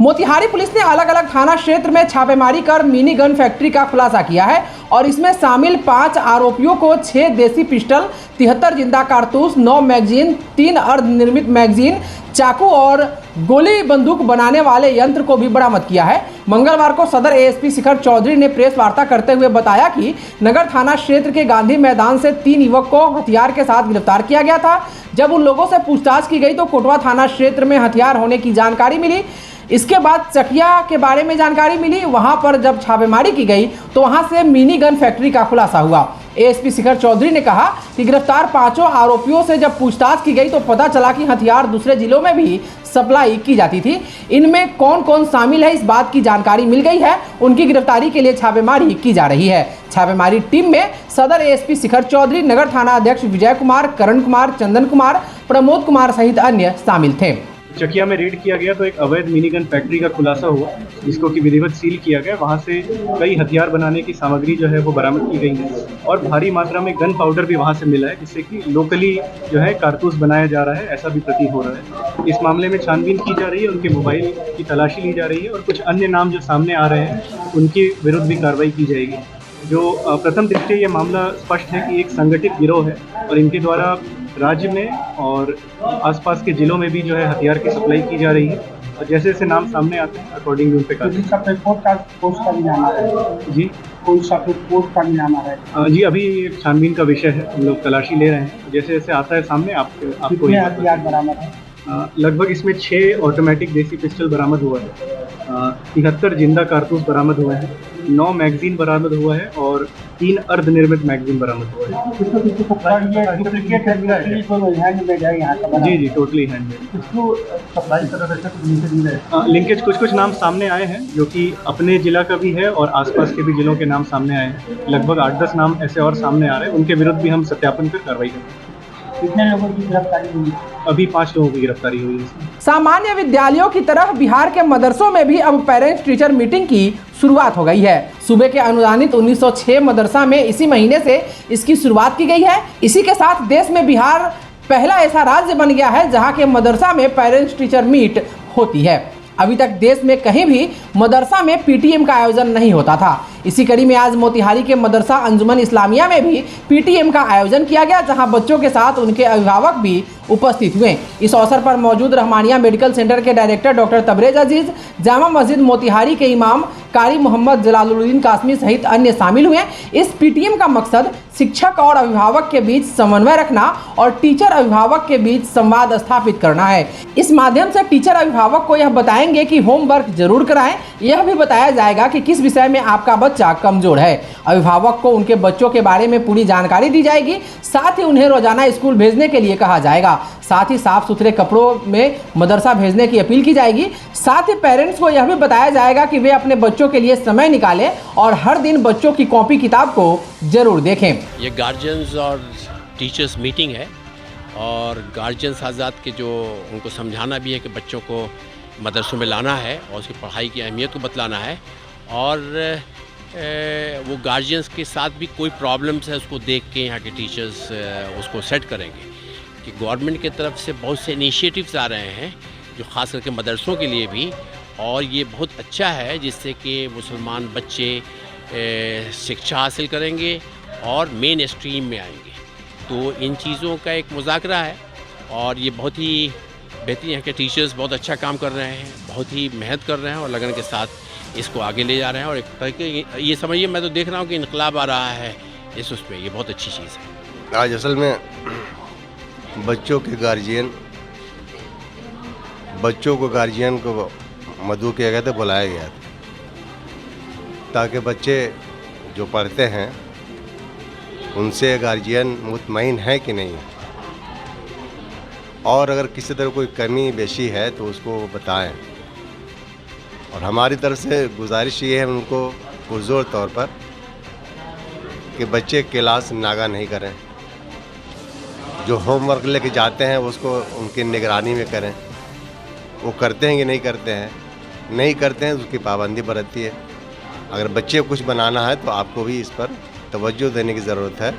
Motihari police ने अलग अलग थाना क्षेत्र में छापेमारी कर मिनी गन फैक्ट्री का खुलासा किया है और इसमें शामिल 5 आरोपियों को 6 देसी पिस्टल, 73 जिंदा कारतूस, 9 मैगजीन, 3 अर्धनिर्मित मैगजीन, चाकू और गोली बंदूक बनाने वाले यंत्र को भी बरामद किया है। मंगलवार को सदर एएसपी शिखर चौधरी ने प्रेस वार्ता करते हुए बताया कि नगर थाना क्षेत्र के गांधी मैदान से 3 युवक को हथियार के साथ गिरफ्तार किया गया था। जब उन लोगों से पूछताछ की गई तो कोटवा थाना क्षेत्र में हथियार होने की जानकारी मिली। इसके बाद चकिया के बारे में जानकारी मिली। वहां पर जब छापेमारी की गई तो वहां से मिनी गन फैक्ट्री का खुलासा हुआ। एएसपी शिखर चौधरी ने कहा कि गिरफ्तार 5 आरोपियों से जब पूछताछ की गई तो पता चला कि हथियार दूसरे जिलों में भी सप्लाई की जाती थी। इनमें कौन कौन शामिल है इस बात की जानकारी मिल गई है। उनकी गिरफ्तारी के लिए छापेमारी की जा रही है। छापेमारी टीम में सदर एएसपी शिखर चौधरी, नगर थाना अध्यक्ष विजय कुमार, करण कुमार, चंदन कुमार, प्रमोद कुमार सहित अन्य शामिल थे। चकिया में रेड किया गया तो एक अवैध मिनीगन फैक्ट्री का खुलासा हुआ, जिसको कि विधिवत सील किया गया। वहां से कई हथियार बनाने की सामग्री जो है वो बरामद की गई है और भारी मात्रा में गन पाउडर भी वहां से मिला है, जिससे कि लोकली जो है कारतूस बनाया जा रहा है, ऐसा भी प्रतीत हो रहा है। इस मामले में छानबीन की जा रही है, उनके मोबाइल की तलाशी ली जा रही है और कुछ अन्य नाम जो सामने आ रहे हैं उनके विरुद्ध भी कार्रवाई की जाएगी। जो प्रथम दृष्टया ये मामला स्पष्ट है कि एक संगठित गिरोह है और इनके द्वारा राज्य में और आसपास के जिलों में भी जो है हथियार की सप्लाई की जा रही है और जैसे जैसे नाम सामने आते हैं अकॉर्डिंग उन पे कार्रवाई। जी जी अभी छानबीन का विषय है, हम लोग तलाशी ले रहे हैं। जैसे जैसे आता है सामने आपको हथियार बरामद है। लगभग इसमें 6 ऑटोमेटिक देसी पिस्टल बरामद हुआ है, 73 जिंदा कारतूस बरामद हुए हैं, 9 मैगजीन बरामद हुआ है और 3 अर्धनिर्मित मैगजीन बरामद हुआ है। जी जी टोटली हैंडमेड। लिंकेज कुछ नाम सामने आए हैं जो कि अपने जिला का भी है और आसपास के भी जिलों के नाम सामने आए हैं। लगभग 8-10 नाम ऐसे और सामने आ रहे हैं, उनके विरुद्ध भी हम सत्यापन कर कार्रवाई करेंगे। कितने लोगों की गिरफ्तारी हुई? अभी 5 लोगों की गिरफ्तारी हुई है। सामान्य विद्यालयों की तरह बिहार के मदरसों में भी अब पेरेंट्स टीचर मीटिंग की शुरुआत हो गई है। सूबे के अनुदानित 1906 मदरसा में इसी महीने से इसकी शुरुआत की गई है। इसी के साथ देश में बिहार पहला ऐसा राज्य बन गया है जहां के मदरसा में पेरेंट्स टीचर मीट होती है। अभी तक देश में कहीं भी मदरसा में पीटीएम का आयोजन नहीं होता था। इसी कड़ी में आज मोतिहारी के मदरसा अंजुमन इस्लामिया में भी पीटीएम का आयोजन किया गया, जहां बच्चों के साथ उनके अभिभावक भी उपस्थित हुए। इस अवसर पर मौजूद रहमानिया मेडिकल सेंटर के डायरेक्टर डॉक्टर तबरेज अजीज, जामा मस्जिद मोतिहारी के इमाम कारी मोहम्मद जलालुद्दीन कासमी सहित अन्य शामिल हुए। इस पीटीएम का मकसद शिक्षक और अभिभावक के बीच समन्वय रखना और टीचर अभिभावक के बीच संवाद स्थापित करना है। इस माध्यम से टीचर अभिभावक को यह बताएंगे कि होमवर्क जरूर कराएं। यह भी बताया जाएगा कि किस विषय में आपका बच्चा कमजोर है। अभिभावक को उनके बच्चों के बारे में पूरी जानकारी दी जाएगी। साथ ही उन्हें रोजाना स्कूल भेजने के लिए कहा जाएगा। साथ ही साफ सुथरे कपड़ों में मदरसा भेजने की अपील की जाएगी। साथ ही पेरेंट्स को यह भी बताया जाएगा कि वे अपने बच्चों के लिए समय निकालें और हर दिन बच्चों की कॉपी किताब को जरूर देखें। ये गार्जियंस और टीचर्स मीटिंग है और गार्जियंस आज़ाद के जो उनको समझाना भी है कि बच्चों को मदरसों में लाना है और उसकी पढ़ाई की अहमियत को बतलाना है और वो गार्जियंस के साथ भी कोई प्रॉब्लम्स है उसको देख के यहाँ के टीचर्स उसको सेट करेंगे कि गवर्नमेंट की तरफ से बहुत से इनिशिएटिव्स आ रहे हैं जो ख़ास करके मदरसों के लिए भी, और ये बहुत अच्छा है जिससे कि मुसलमान बच्चे शिक्षा हासिल करेंगे और मेन स्ट्रीम में आएंगे। तो इन चीज़ों का एक मुज़ाकरा है और ये बहुत ही बेहतरीन है कि टीचर्स बहुत अच्छा काम कर रहे हैं, बहुत ही मेहनत कर रहे हैं और लगन के साथ इसको आगे ले जा रहे हैं और एक तरीके ये समझिए मैं तो देख रहा हूँ कि इनकलाब आ रहा है उस पर। ये बहुत अच्छी चीज़ है। आज असल में बच्चों को गार्जियन को मदऊ किया गया था, बुलाया गया था ताकि बच्चे जो पढ़ते हैं उनसे गार्जियन मुतमईन है कि नहीं, और अगर किसी तरह कोई कमी बेशी है तो उसको बताएं। और हमारी तरफ से गुजारिश ये है उनको पुरजोर तौर पर कि बच्चे क्लास नागा नहीं करें, जो होमवर्क लेके जाते हैं उसको उनकी निगरानी में करें। वो करते हैं कि नहीं करते हैं, नहीं करते हैं उसकी पाबंदी बरतती है। अगर बच्चे को कुछ बनाना है तो आपको भी इस पर तवज्जो देने की ज़रूरत है।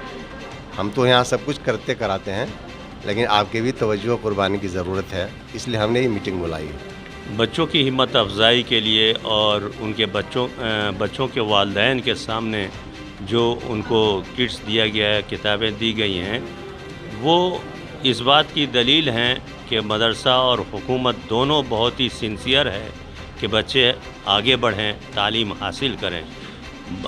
हम तो यहाँ सब कुछ करते कराते हैं, लेकिन आपके भी तवज्जो कुर्बानी की ज़रूरत है, इसलिए हमने ये मीटिंग बुलाई है। बच्चों की हिम्मत अफजाई के लिए और उनके बच्चों के वालिदैन के सामने जो उनको किट्स दिया गया है, किताबें दी गई हैं, वो इस बात की दलील हैं कि मदरसा और हुकूमत दोनों बहुत ही सिंसियर है कि बच्चे आगे बढ़ें, तालीम हासिल करें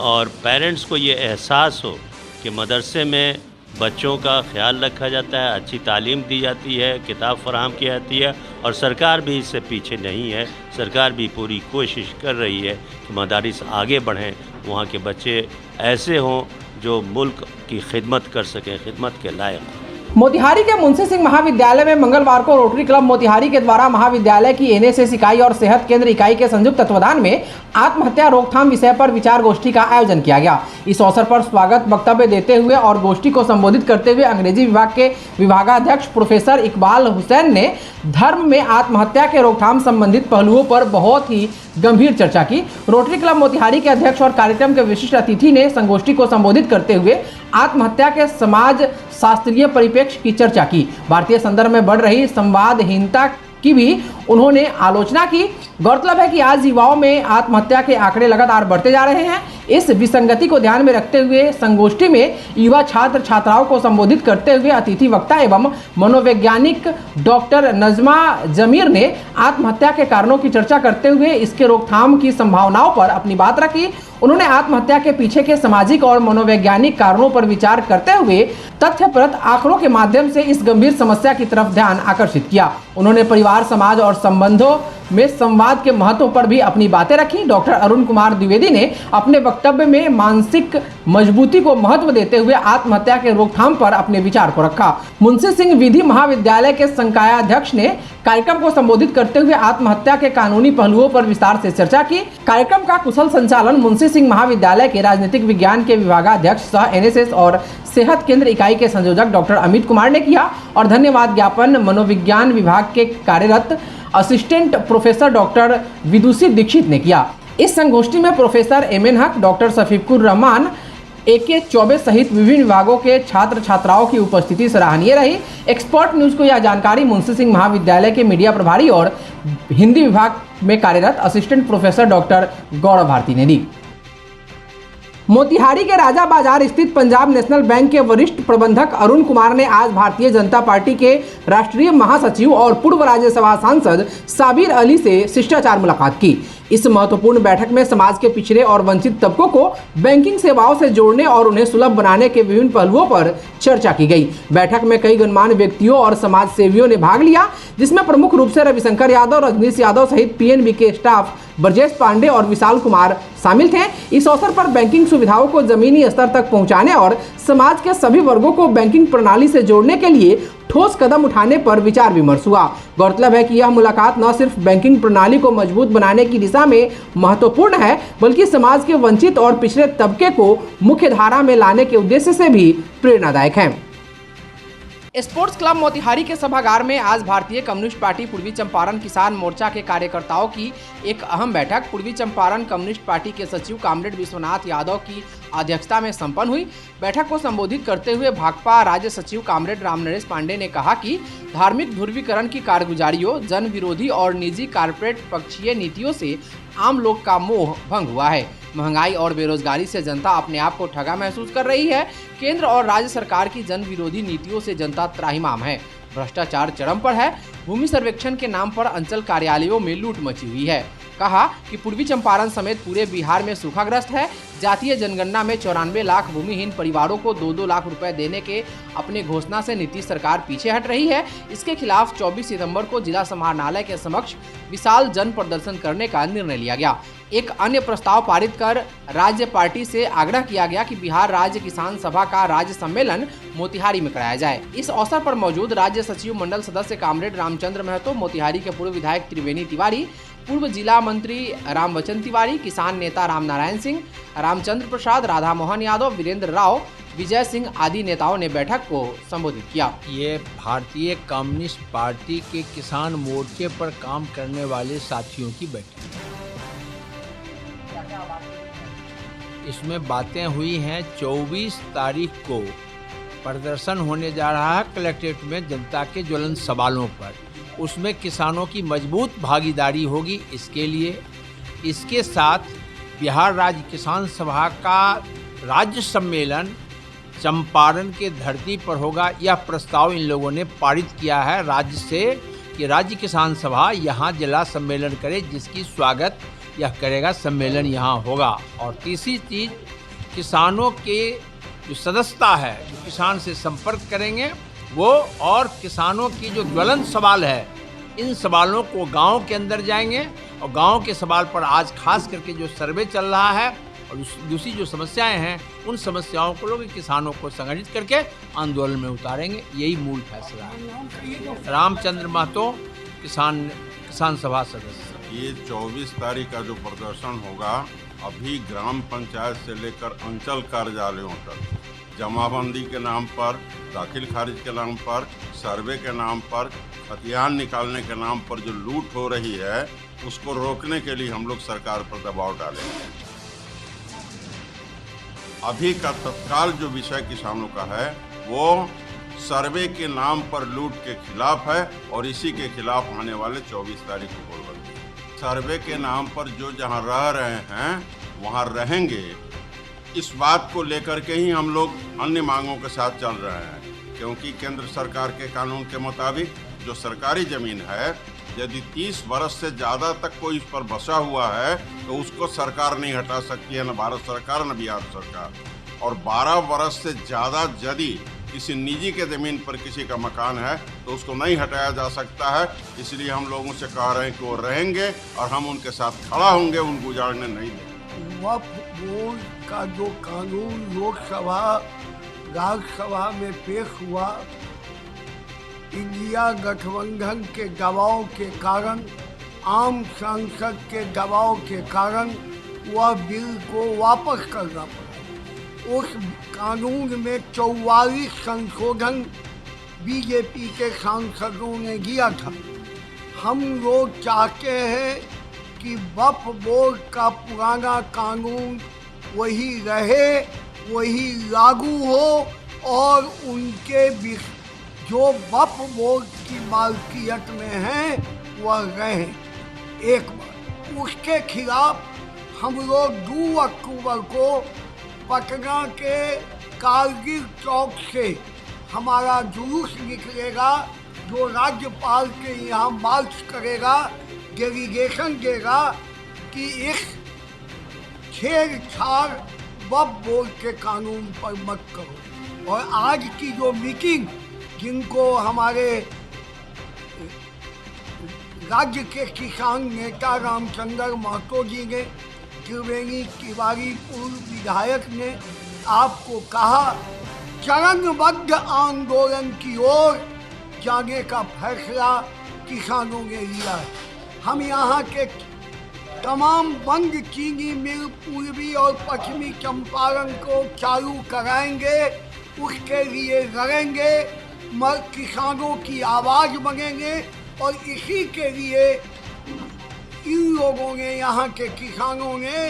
और पेरेंट्स को ये एहसास हो कि मदरसे में बच्चों का ख्याल रखा जाता है, अच्छी तालीम दी जाती है, किताब फराहम की जाती है और सरकार भी इससे पीछे नहीं है। सरकार भी पूरी कोशिश कर रही है कि मदारिस आगे बढ़ें, वहाँ के बच्चे ऐसे हों जो मुल्क की खिदमत कर सकें, खिदमत के लायक हों। मोतिहारी के मुंशी सिंह महाविद्यालय में मंगलवार को रोटरी क्लब मोतिहारी के द्वारा महाविद्यालय की एनएसएस इकाई और सेहत केंद्र इकाई के संयुक्त तत्वाधान में आत्महत्या रोकथाम विषय पर विचार गोष्ठी का आयोजन किया गया। इस अवसर पर स्वागत वक्तव्य देते हुए और गोष्ठी को संबोधित करते हुए अंग्रेजी विभाग के विभागाध्यक्ष प्रोफेसर इकबाल हुसैन ने धर्म में आत्महत्या के रोकथाम संबंधित पहलुओं पर बहुत ही गंभीर चर्चा की। रोटरी क्लब मोतिहारी के अध्यक्ष और कार्यक्रम के विशिष्ट अतिथि ने संगोष्ठी को संबोधित करते हुए आत्महत्या के समाज शास्त्रीय परिप्रेक्ष्य की चर्चा की। भारतीय संदर्भ में बढ़ रही संवादहीनता की भी उन्होंने आलोचना की। गौरतलब है कि आज युवाओं में आत्महत्या के आंकड़े लगातार बढ़ते जा रहे हैं। इस विसंगति को ध्यान में रखते हुए संगोष्ठी में युवा छात्र छात्राओं को संबोधित करते हुए अतिथि वक्ता एवं मनोवैज्ञानिक डॉक्टर नजमा जमीर ने आत्महत्या के कारणों की चर्चा करते हुए इसके रोकथाम की संभावनाओं पर अपनी बात रखी। उन्होंने आत्महत्या के पीछे के सामाजिक और मनोवैज्ञानिक कारणों पर विचार करते हुए तथ्यप्रत आंकड़ों के माध्यम से इस गंभीर समस्या की तरफ ध्यान आकर्षित किया। उन्होंने परिवार, समाज और संबंधों में संवाद के महत्व पर भी अपनी बातें रखी। डॉक्टर अरुण कुमार द्विवेदी ने अपने वक्तव्य में मानसिक मजबूती को महत्व देते हुए आत्महत्या के रोकथाम पर अपने विचार को रखा। मुंशी सिंह विधि महाविद्यालय के संकायाध्यक्ष ने कार्यक्रम को संबोधित करते हुए आत्महत्या के कानूनी पहलुओं पर विस्तार से चर्चा की। कार्यक्रम का कुशल संचालन मुंशी सिंह महाविद्यालय के राजनीतिक विज्ञान के विभागाध्यक्ष सह एनएसएस और सेहत केंद्र इकाई के संयोजक डॉक्टर अमित कुमार ने किया और धन्यवाद ज्ञापन मनोविज्ञान विभाग के कार्यरत असिस्टेंट प्रोफेसर डॉक्टर विदुषी दीक्षित ने किया। इस संगोष्ठी में प्रोफेसर एमएन हक, डॉक्टर शफीकुर रहमान, AK चौबे सहित विभिन्न विभागों के छात्र छात्राओं की उपस्थिति सराहनीय रही। एक्सपर्ट न्यूज को यह जानकारी मुंशी सिंह महाविद्यालय के मीडिया प्रभारी और हिंदी विभाग में कार्यरत असिस्टेंट प्रोफेसर डॉक्टर गौरव भारती ने दी। मोतिहारी के राजा बाजार स्थित पंजाब नेशनल बैंक के वरिष्ठ प्रबंधक अरुण कुमार ने आज भारतीय जनता पार्टी के राष्ट्रीय महासचिव और पूर्व राज्यसभा सांसद साबिर अली से शिष्टाचार मुलाकात की। इस महत्वपूर्ण बैठक में समाज के पिछड़े और वंचित तबकों को बैंकिंग सेवाओं से जोड़ने और उन्हें सुलभ बनाने के विभिन्न पहलुओं पर चर्चा की गई। बैठक में कई गणमान्य व्यक्तियों और समाज सेवियों ने भाग लिया, जिसमें प्रमुख रूप से रविशंकर यादव, रजनीश यादव सहित PNB के स्टाफ ब्रजेश पांडे और विशाल कुमार शामिल थे। इस अवसर पर बैंकिंग सुविधाओं को जमीनी स्तर तक पहुंचाने और समाज के सभी वर्गों को बैंकिंग प्रणाली से जोड़ने के लिए ठोस कदम उठाने पर विचार विमर्श हुआ। गौरतलब है कि यह मुलाकात न सिर्फ बैंकिंग प्रणाली को मजबूत बनाने की दिशा में महत्वपूर्ण है, बल्कि समाज के वंचित और पिछड़े तबके को मुख्य धारा में लाने के उद्देश्य से भी प्रेरणादायक है। स्पोर्ट्स क्लब मोतिहारी के सभागार में आज भारतीय कम्युनिस्ट पार्टी पूर्वी चंपारण किसान मोर्चा के कार्यकर्ताओं की एक अहम बैठक पूर्वी चंपारण कम्युनिस्ट पार्टी के सचिव कामरेड विश्वनाथ यादव की अध्यक्षता में संपन्न हुई। बैठक को संबोधित करते हुए भाकपा राज्य सचिव कामरेड रामनरेश पांडे ने कहा कि धार्मिक ध्रुवीकरण की कारगुजारियों, जन विरोधी और निजी कारपोरेट पक्षीय नीतियों से आम लोग का मोह भंग हुआ है। महंगाई और बेरोजगारी से जनता अपने आप को ठगा महसूस कर रही है। केंद्र और राज्य सरकार की जन विरोधी नीतियों से जनता त्राहिमाम है। भ्रष्टाचार चरम पर है। भूमि सर्वेक्षण के नाम पर अंचल कार्यालयों में लूट मची हुई है। कहा कि पूर्वी चंपारण समेत पूरे बिहार में सूखाग्रस्त है। जातीय जनगणना में 94 लाख भूमिहीन परिवारों को 2-2 लाख रुपए देने के अपने घोषणा से नीतीश सरकार पीछे हट रही है। इसके खिलाफ 24 सितंबर को जिला समाहरणालय के समक्ष विशाल जन प्रदर्शन करने का निर्णय लिया गया। एक अन्य प्रस्ताव पारित कर राज्य पार्टी से आग्रह किया गया कि बिहार राज्य किसान सभा का राज्य सम्मेलन मोतिहारी में कराया जाए। इस अवसर पर मौजूद राज्य सचिव मंडल सदस्य कामरेड रामचंद्र महतो, मोतिहारी के पूर्व विधायक त्रिवेणी तिवारी, पूर्व जिला मंत्री रामवचन तिवारी, किसान नेता रामनारायण सिंह, रामचंद्र प्रसाद, राधा मोहन यादव, वीरेंद्र राव, विजय सिंह आदि नेताओं ने बैठक को संबोधित किया। ये भारतीय कम्युनिस्ट पार्टी के किसान मोर्चे पर काम करने वाले साथियों की बैठक। इसमें बातें हुई हैं। 24 तारीख को प्रदर्शन होने जा रहा है कलेक्ट्रेट में जनता के ज्वलंत सवालों पर। उसमें किसानों की मजबूत भागीदारी होगी। इसके साथ बिहार राज्य किसान सभा का राज्य सम्मेलन चंपारण के धरती पर होगा। यह प्रस्ताव इन लोगों ने पारित किया है राज्य से कि राज्य किसान सभा यहाँ जिला सम्मेलन करे, जिसकी स्वागत यह करेगा, सम्मेलन यहाँ होगा। और तीसरी चीज़, किसानों के जो सदस्यता है, जो किसान से संपर्क करेंगे वो, और किसानों की जो ज्वलंत सवाल है, इन सवालों को गांव के अंदर जाएंगे और गांव के सवाल पर आज खास करके जो सर्वे चल रहा है और दूसरी जो समस्याएं हैं, उन समस्याओं को लोग किसानों को संगठित करके आंदोलन में उतारेंगे। यही मूल फैसला है। रामचंद्र महतो, किसान सभा सदस्य। ये 24 तारीख का जो प्रदर्शन होगा, अभी ग्राम पंचायत से लेकर अंचल कार्यालयों तक जमाबंदी के नाम पर, दाखिल खारिज के नाम पर, सर्वे के नाम पर, खतियान निकालने के नाम पर जो लूट हो रही है, उसको रोकने के लिए हम लोग सरकार पर दबाव डालेंगे। अभी का तत्काल जो विषय किसानों का है वो सर्वे के नाम पर लूट के खिलाफ है और इसी के खिलाफ आने वाले 24 तारीख को बोलबंदी। सर्वे के नाम पर जो जहां रह रहे हैं वहां रहेंगे, इस बात को लेकर के ही हम लोग अन्य मांगों के साथ चल रहे हैं, क्योंकि केंद्र सरकार के कानून के मुताबिक जो सरकारी ज़मीन है, यदि 30 वर्ष से ज़्यादा तक कोई इस पर बसा हुआ है तो उसको सरकार नहीं हटा सकती है, न भारत सरकार न बिहार सरकार। और 12 वर्ष से ज़्यादा यदि किसी निजी के ज़मीन पर किसी का मकान है तो उसको नहीं हटाया जा सकता है। इसलिए हम लोगों से कह रहे हैं कि वो रहेंगे और हम उनके साथ खड़ा होंगे, उनको उजाड़ने नहीं देंगे। वक्फ बोर्ड का जो कानून लोकसभा राज्यसभा में पेश हुआ, इंडिया गठबंधन के दबाव के कारण, आम सांसद के दबाव के कारण वह बिल को वापस करना पड़ा। उस कानून में 44 संशोधन बीजेपी के सांसदों ने किया था। हम लोग चाहते हैं कि वक्फ बोर्ड का पुराना कानून वही रहे, वही लागू हो और उनके जो वक्फ बोर्ड की मालकियत में हैं वह रहें। एक बार उसके खिलाफ हम लोग 2 अक्टूबर को पटना के कारगिल चौक से हमारा जुलूस निकलेगा, जो राज्यपाल के यहाँ मार्च करेगा, डेलीगेशन देगा कि इस छेड़छाड़ वक्फ बोर्ड के कानून पर मत करो। और आज की जो मीटिंग, जिनको हमारे राज्य के किसान नेता रामचंद्र महतो जी ने, त्रिवेणी तिवारी पूर्व विधायक ने आपको कहा, चरणबद्ध आंदोलन की ओर जाने का फैसला किसानों ने लिया है। हम यहाँ के तमाम बंद चीनी मिल पूर्वी और पश्चिमी चंपारण को चालू कराएंगे, उसके लिए लड़ेंगे, किसानों की आवाज़ बनेंगे। और इसी के लिए इन लोगों ने, यहाँ के किसानों ने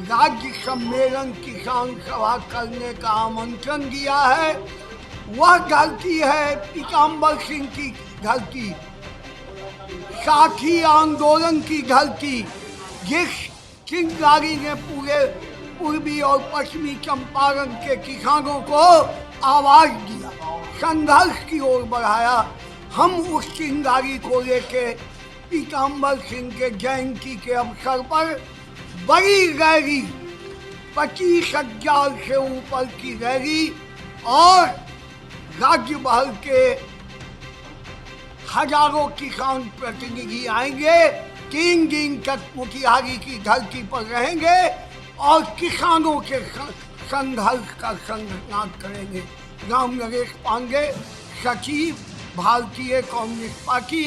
राज्य सम्मेलन किसान सभा करने का आमंत्रण दिया है। वह गलती है पीताम्बर सिंह की गलती, साथी आंदोलन की गलती, जिस चिंगारी ने पूरे पूर्वी और पश्चिमी चंपारण के किसानों को आवाज़ दिया, संघर्ष की ओर बढ़ाया। हम उस चिंगारी को लेके पीताम्बर सिंह के जयंती के अवसर पर बड़ी रैली, 25,000 से ऊपर की रैली और राज्य भर के हजारों किसान प्रतिनिधि आएंगे, 3 दिन तक मोतिहारी की धरती पर रहेंगे और किसानों के संघर्ष का संघर्ष करेंगे। राम नरेश पांडे, सचिव, भारतीय कम्युनिस्ट पार्टी,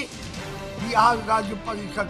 बिहार राज्य परिषद।